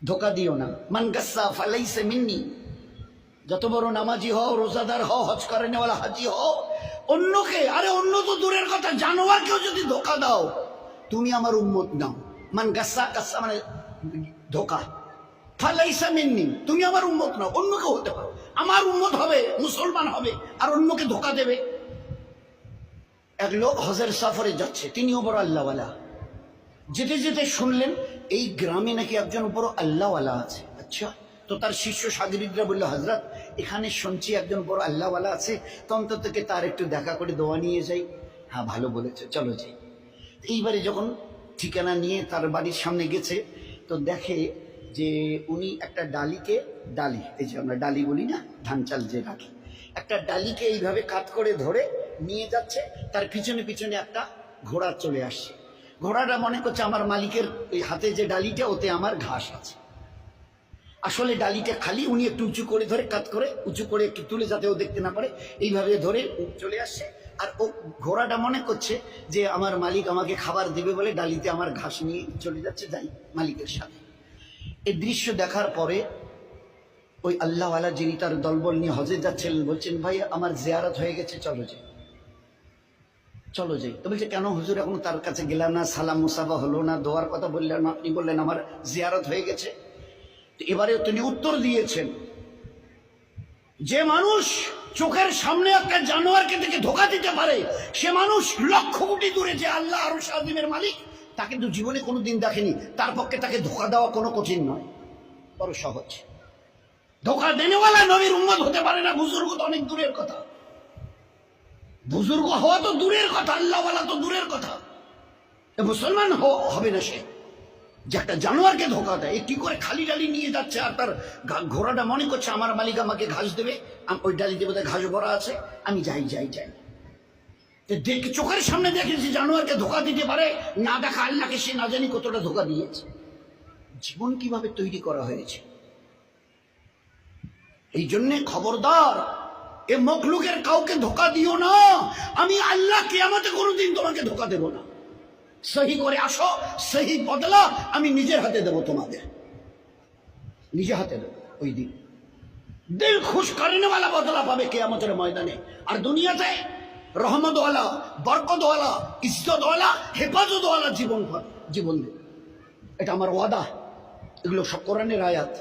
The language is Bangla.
ধোকা দিও না। মান গাসসা ফালাইসা মিন্নি, যত বড় নামাজি হও, রোজাদার হও, হজ করে নেওয়ালা হাজি হও, অন্যকে, আরে অন্য তো দূরের কথা, জানোয়ারকেও যদি ধোকা দাও তুমি আমার উম্মত নাও। মান গাসসা, গাসসা মানে ধোকা, ফালাইসা মিন্নি তুমি আমার উম্মত নাও। অন্যকে হতে পারো, আমার উম্মত হবে, মুসলমান হবে, আর অন্যকে ধোকা দেবে। এক লোক হজের সফরে যাচ্ছে, তিনিও বড় আল্লাহওয়ালা। যেতে যেতে শুনলেন এই গ্রামে নাকি একজন বড় আল্লাহওয়ালা আছে। আচ্ছা, তো তার শিষ্য সাগরিদরা বললো, হজরত এখানে শুনছি একজন বড় আল্লাহওয়ালা আছে, তো অন্তত থেকে তার একটু দেখা করে দোয়া নিয়ে যাই। হ্যাঁ ভালো বলেছে, চলো যাই। এইবারে যখন ঠিকানা নিয়ে তার বাড়ির সামনে গেছে, তো দেখে যে উনি একটা ডালিকে, ডালি এই যে আমরা ডালি বলি না, ধান চাল যে রাখি, একটা ডালিকে এইভাবে কাত করে ধরে নিয়ে যাচ্ছে। তার পিছনে পিছনে একটা ঘোড়া চলে আসছে। ঘোড়াটা মনে করছে আমার মালিকের ওই হাতে যে ডালিটা, ওতে আমার ঘাস আছে। আসলে ডালিটা খালি, উনি একটু উঁচু করে ধরে, কাত করে উঁচু করে একটু তুলে যাতে ও দেখতে না পারে, এইভাবে ধরে চলে আসছে। আর ও ঘোড়াটা মনে করছে যে আমার মালিক আমাকে খাবার দিবে বলে ডালিতে আমার ঘাস নিয়ে চলে যাচ্ছে, যাই মালিকের সাথে। এই দৃশ্য দেখার পরে ওই আল্লাহওয়ালা যিনি তার দলবল নিয়ে হজে যাচ্ছিলেন বলছেন, ভাই আমার জিয়ারত হয়ে গেছে, চলো যাই, চলো যাই। তো বলছে, কেন হুজুর এখন তার কাছে গেলাম না, সালাম মুসাফা হলো না, দোয়ার কথা বললেন না, আপনি বললেন আমার জিয়ারত হয়ে গেছে। তো এবারে তিনি উত্তর দিয়েছেন, যে মানুষ চোখের সামনে একটা জানোয়ারকে দেখে ধোকা দিতে পারে, সে মানুষ লক্ষ কোটি দূরে যে আল্লাহ আরশ আযীমের মালিক, তাকে তো জীবনে কোনোদিন দেখেনি, তার পক্ষে তাকে ধোকা দেওয়া কোনো কঠিন নয়, বড় সহজ। ধোকা দেনেওয়ালা নবীর উম্মত হতে পারে না, বুজুর্গ তো অনেক দূরের কথা, বুজুর্গ হওয়া তো দূরের কথা, আল্লাহওয়ালা তো দূরের কথা, মুসলমান হবে না সে যে একটা জানোয়ারকে ধোকা দেয়। কি করে খালি ডালি নিয়ে যাচ্ছে, আর তার ঘোড়াটা মনে করছে আমার মালিক আমাকে ঘাস দেবে, ওই ডালি দেবে, ঘাস ভরা আছে, আমি যাই যাই যাই। দেখে চোখের সামনে দেখেছি জানোয়ারকে ধোকা দিতে পারে, না দেখা আল্লাহকে সে না জানি কতটা ধোকা দিয়েছে। জীবন কিভাবে তৈরি করা হয়েছে। এই জন্যে খবরদার, এ মখলুকের কাউকে ধোকা দিও না। আমি আল্লাহ কিয়ামতে কোনোদিন তোমাকে ধোকা দেব না। সহি করে আসো, সহি বদলা আমি নিজের হাতে দেব, তোমাদের নিজে হাতে দেব। ওই দিন দিল খুশ করেনেওয়ালা বদলা পাবে কিয়ামতের ময়দানে। আর দুনিয়াতে রহমতওয়ালা, বরকতওয়ালা, ইজ্জতওয়ালা, হেফাজতওয়ালা জীবন পাবে, জীবন দেবে। এটা আমার ওয়াদা, এগুলো সব কোরআনের আয়াত।